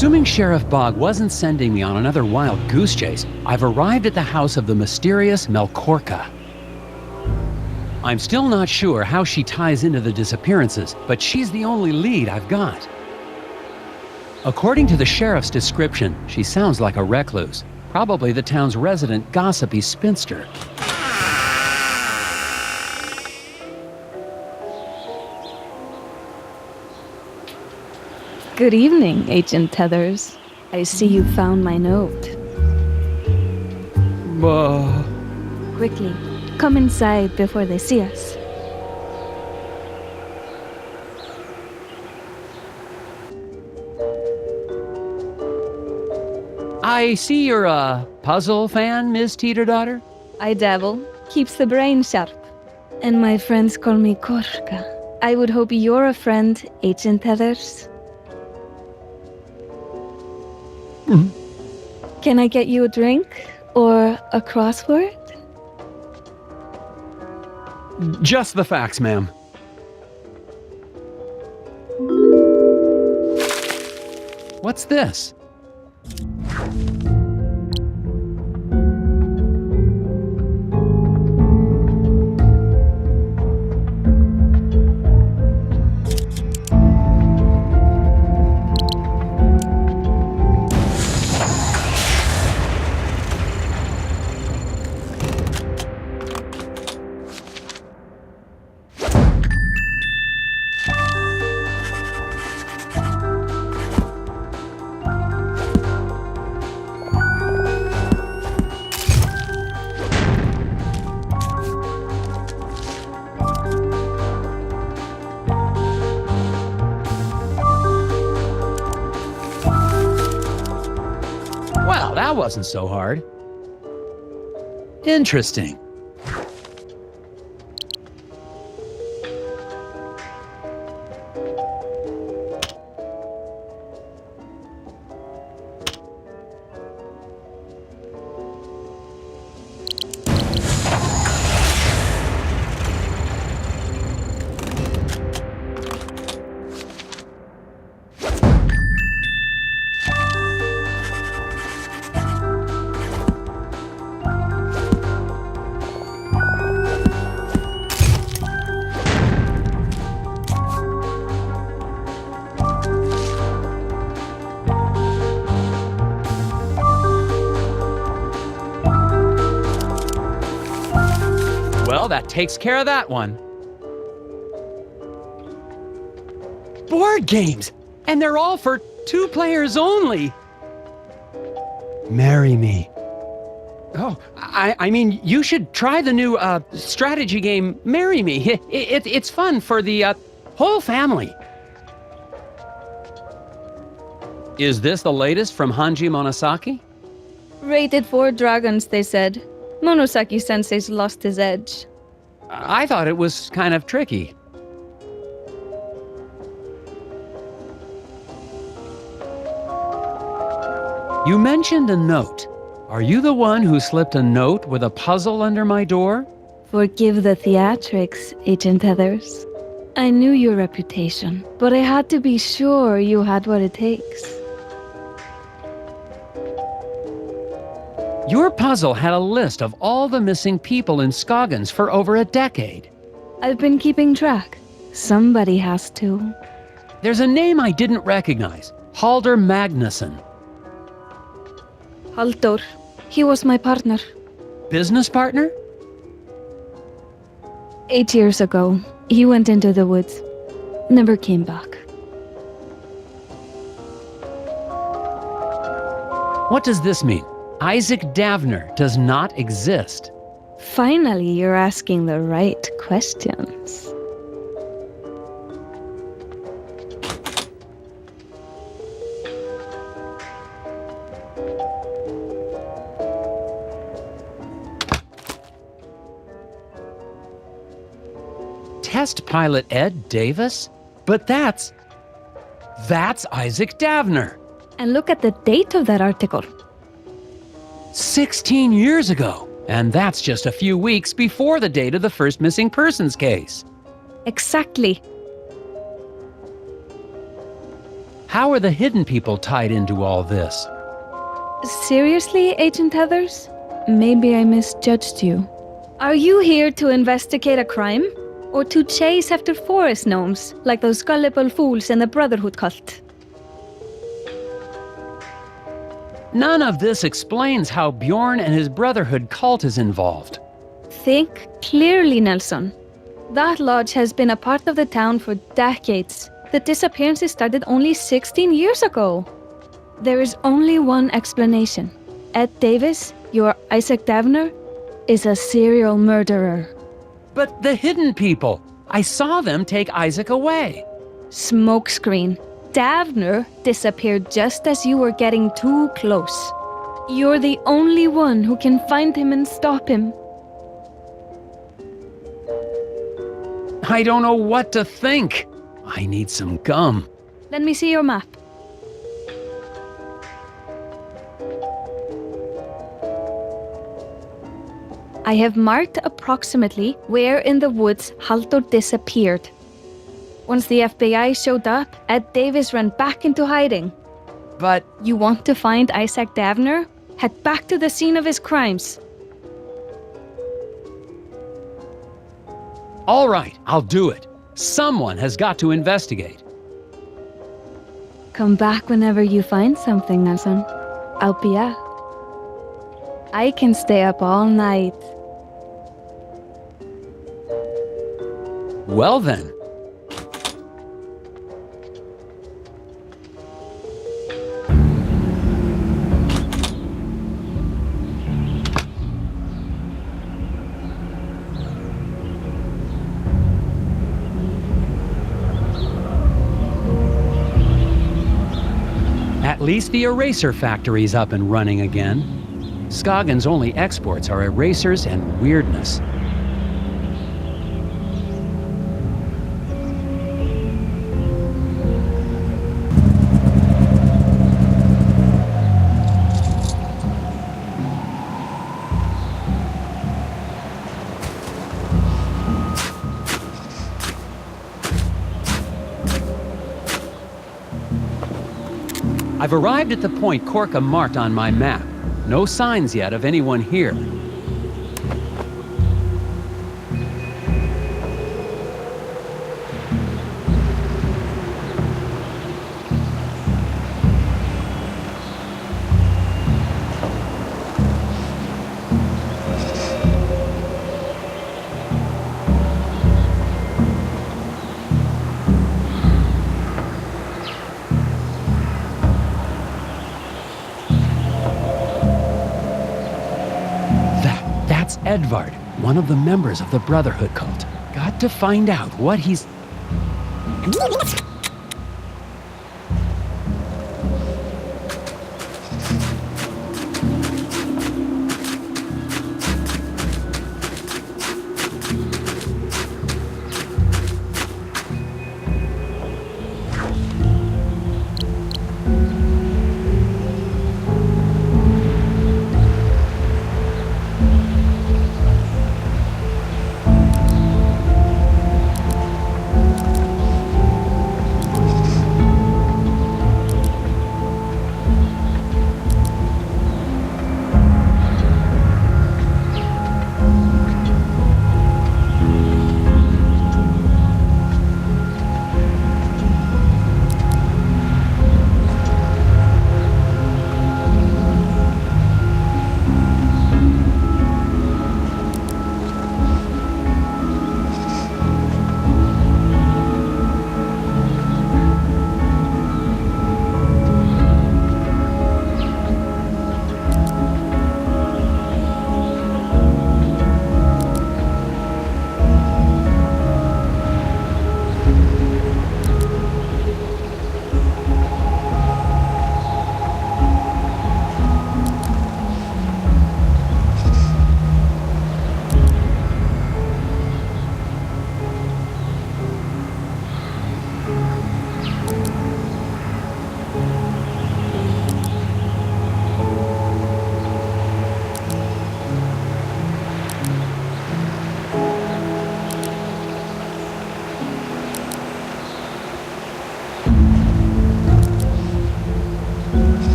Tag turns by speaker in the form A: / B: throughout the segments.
A: Assuming Sheriff Bog wasn't sending me on another wild goose chase, I've arrived at the house of the mysterious Melkorka. I'm still not sure how she ties into the disappearances, but she's the only lead I've got. According to the sheriff's description, she sounds like a recluse, probably the town's resident gossipy spinster.
B: Good evening, Agent Tethers. I see you found my note. Quickly, come inside before they see us.
A: I see you're a puzzle fan, Miss Teeter-Daughter?
B: I dabble. Keeps the brain sharp. And my friends call me Korka. I would hope you're a friend, Agent Tethers. Can I get you a drink? Or a crossword?
A: Just the facts, ma'am. What's this? Well, that wasn't so hard. Interesting. Well, that takes care of that one. Board games! And they're all for 2 players only! Marry me. Oh, I mean, you should try the new strategy game, Marry Me. It's fun for the whole family. Is this the latest from Hanji Monosaki?
B: Rated 4 dragons, they said. Monosaki-sensei's lost his edge.
A: I thought it was kind of tricky. You mentioned a note. Are you the one who slipped a note with a puzzle under my door?
B: Forgive the theatrics, Agent Tethers. I knew your reputation, but I had to be sure you had what it takes.
A: Your puzzle had a list of all the missing people in Scoggins for over a decade.
B: I've been keeping track. Somebody has to.
A: There's a name I didn't recognize. Halder Magnuson.
B: Halldór. He was my partner.
A: Business partner?
B: 8 years ago, he went into the woods. Never came back.
A: What does this mean? Isaac Davner does not exist.
B: Finally, you're asking the right questions.
A: Test pilot Ed Davis? But that's Isaac Davner.
B: And look at the date of that article.
A: 16 years ago. And that's just a few weeks before the date of the first missing persons case.
B: Exactly.
A: How are the hidden people tied into all this?
B: Seriously, Agent Tethers? Maybe I misjudged you. Are you here to investigate a crime? Or to chase after forest gnomes, like those gullible fools in the Brotherhood cult?
A: None of this explains how Bjorn and his Brotherhood cult is involved.
B: Think clearly, Nelson. That lodge has been a part of the town for decades. The disappearances started only 16 years ago. There is only one explanation. Ed Davis, your Isaac Davner, is a serial murderer.
A: But the hidden people! I saw them take Isaac away.
B: Smokescreen. Davner disappeared just as you were getting too close. You're the only one who can find him and stop him.
A: I don't know what to think. I need some gum.
B: Let me see your map. I have marked approximately where in the woods Halldór disappeared. Once the FBI showed up, Ed Davis ran back into hiding.
A: But
B: You want to find Isaac Davner? Head back to the scene of his crimes.
A: all right, I'll do it. Someone has got to investigate.
B: Come back whenever you find something, Nelson. I'll be out. I can stay up all night.
A: Well then. At least the eraser factory's up and running again. Skagen's only exports are erasers and weirdness. I've arrived at the point Korka marked on my map. No signs yet of anyone here. That's Edvard, one of the members of the Brotherhood cult. Got to find out what he's...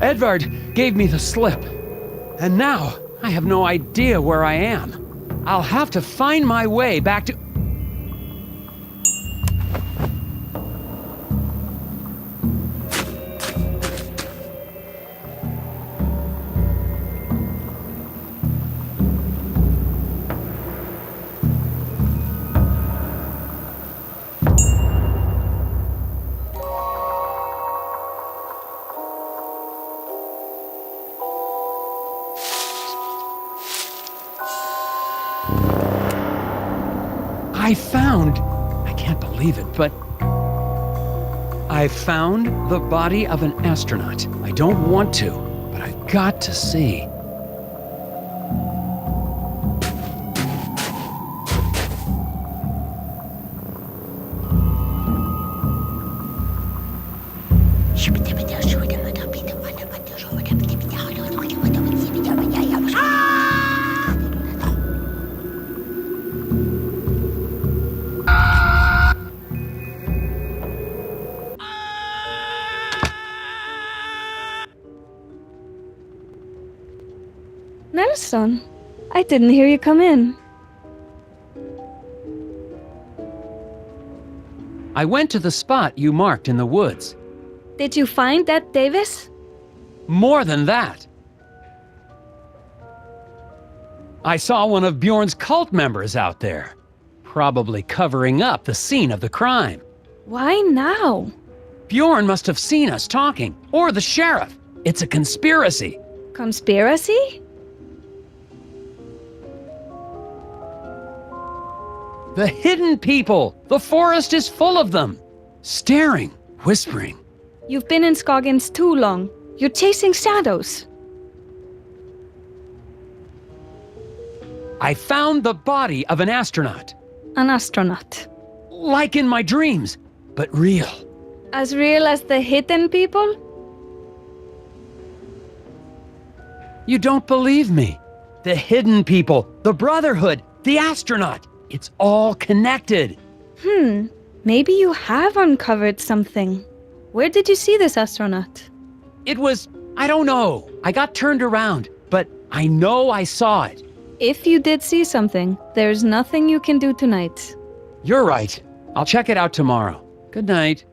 A: Edvard gave me the slip. And now, I have no idea where I am. I'll have to find my way back to... I can't believe it, but I found the body of an astronaut. I don't want to, but I've got to see.
B: Nelson, I didn't hear you come in.
A: I went to the spot you marked in the woods.
B: Did you find that Davis?
A: More than that. I saw one of Bjorn's cult members out there, probably covering up the scene of the crime.
B: Why now?
A: Bjorn must have seen us talking, or the sheriff. It's a conspiracy.
B: Conspiracy?
A: The hidden people! The forest is full of them! Staring, whispering.
B: You've been in Scoggins too long. You're chasing shadows.
A: I found the body of an astronaut.
B: An astronaut.
A: Like in my dreams, but real.
B: As real as the hidden people?
A: You don't believe me. The hidden people, the Brotherhood, the astronaut. It's all connected.
B: Maybe you have uncovered something. Where did you see this astronaut?
A: It was, I don't know. I got turned around, but I know I saw it.
B: If you did see something, there's nothing you can do tonight.
A: You're right. I'll check it out tomorrow. Good night.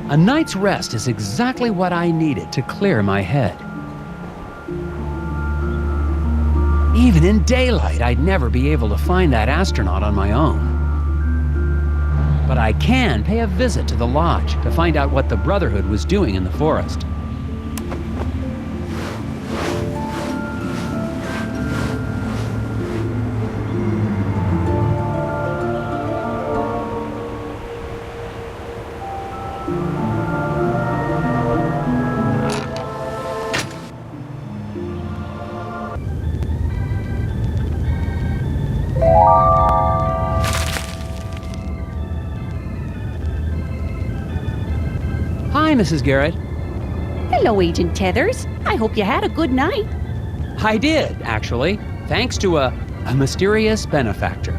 A: A night's rest is exactly what I needed to clear my head. Even in daylight, I'd never be able to find that astronaut on my own. But I can pay a visit to the lodge to find out what the Brotherhood was doing in the forest. Hi, Mrs. Garrett.
C: Hello, Agent Tethers. I hope you had a good night.
A: I did, actually, thanks to a mysterious benefactor.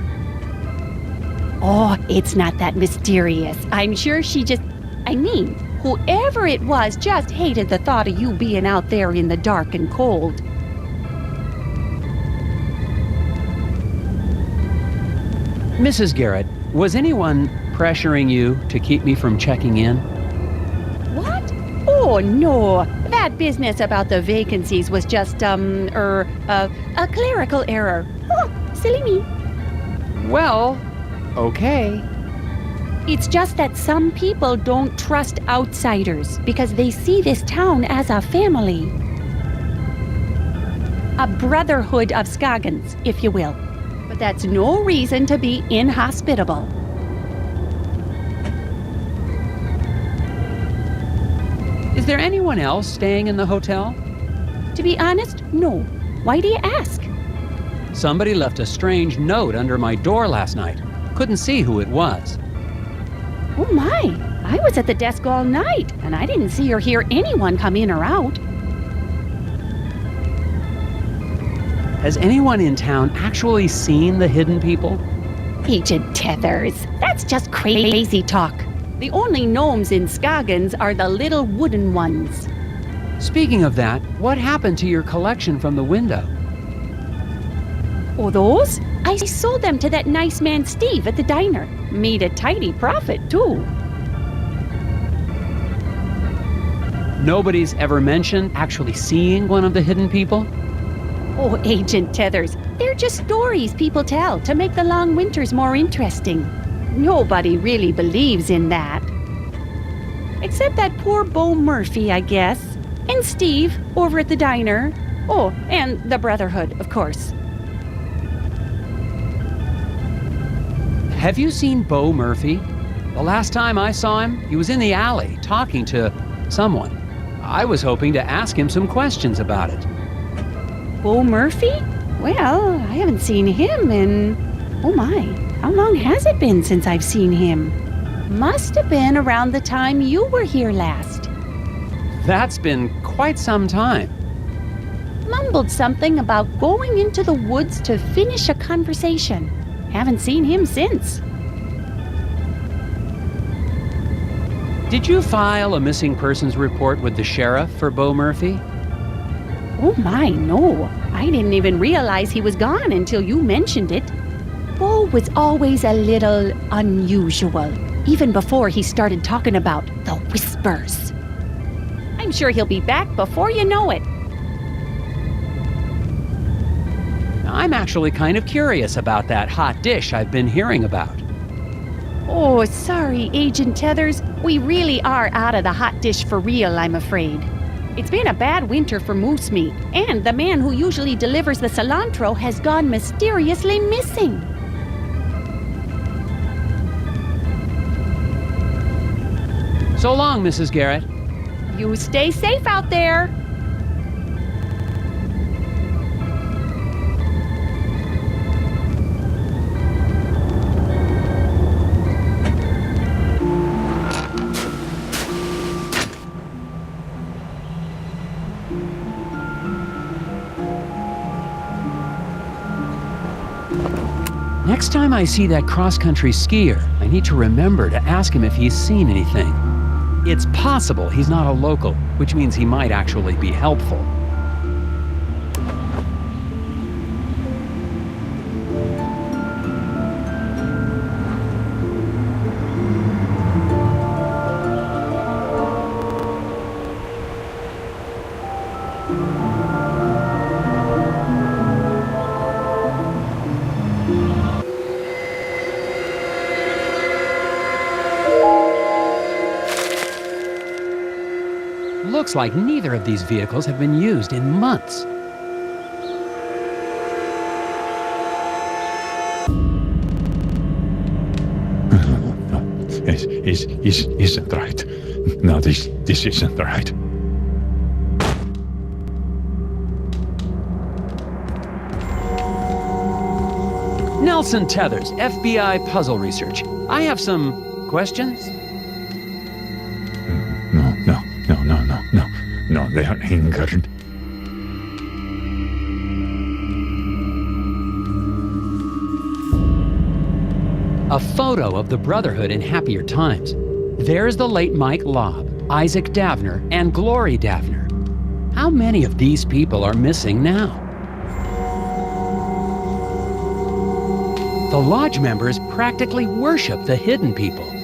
C: Oh, it's not that mysterious. I'm sure whoever it was just hated the thought of you being out there in the dark and cold.
A: Mrs. Garrett, was anyone pressuring you to keep me from checking in?
C: What? Oh, no. That business about the vacancies was just, a clerical error. Oh, silly me.
A: Well, okay.
C: It's just that some people don't trust outsiders because they see this town as a family. A brotherhood of Scoggins, if you will. But that's no reason to be inhospitable.
A: there anyone else staying in the hotel?
C: To be honest, no. Why do you ask?
A: Somebody left a strange note under my door last night. Couldn't see who it was.
C: Oh my, I was at the desk all night, and I didn't see or hear anyone come in or out.
A: Has anyone in town actually seen the hidden people?
C: Agent Tethers, that's just crazy talk. The only gnomes in Scoggins are the little wooden ones.
A: Speaking of that, what happened to your collection from the window?
C: Oh, those? I sold them to that nice man Steve at the diner. Made a tidy profit, too.
A: Nobody's ever mentioned actually seeing one of the hidden people?
C: Oh, Agent Tethers, they're just stories people tell to make the long winters more interesting. Nobody really believes in that. Except that poor Bo Murphy, I guess. And Steve, over at the diner. Oh, and the Brotherhood, of course.
A: Have you seen Bo Murphy? The last time I saw him, he was in the alley talking to someone. I was hoping to ask him some questions about it.
C: Bo Murphy? Well, I haven't seen him in... Oh my, how long has it been since I've seen him? Must have been around the time you were here last.
A: That's been quite some time.
C: Mumbled something about going into the woods to finish a conversation. Haven't seen him since.
A: Did you file a missing persons report with the sheriff for Bo Murphy?
C: Oh my, no. I didn't even realize he was gone until you mentioned it. Bo was always a little unusual, even before he started talking about the whispers. I'm sure he'll be back before you know it.
A: I'm actually kind of curious about that hot dish I've been hearing about.
C: Oh, sorry, Agent Tethers. We really are out of the hot dish for real, I'm afraid. It's been a bad winter for moose meat, and the man who usually delivers the cilantro has gone mysteriously missing.
A: So long, Mrs. Garrett.
C: You stay safe out there.
A: Next time I see that cross-country skier, I need to remember to ask him if he's seen anything. It's possible he's not a local, which means he might actually be helpful. Looks like neither of these vehicles have been used in months.
D: Isn't right. No, this isn't right.
A: Nelson Tethers, FBI Puzzle Research. I have some questions.
D: No, they are anchored.
A: A photo of the Brotherhood in happier times. There's the late Mike Lobb, Isaac Davner, and Glory Davner. How many of these people are missing now? The Lodge members practically worship the hidden people.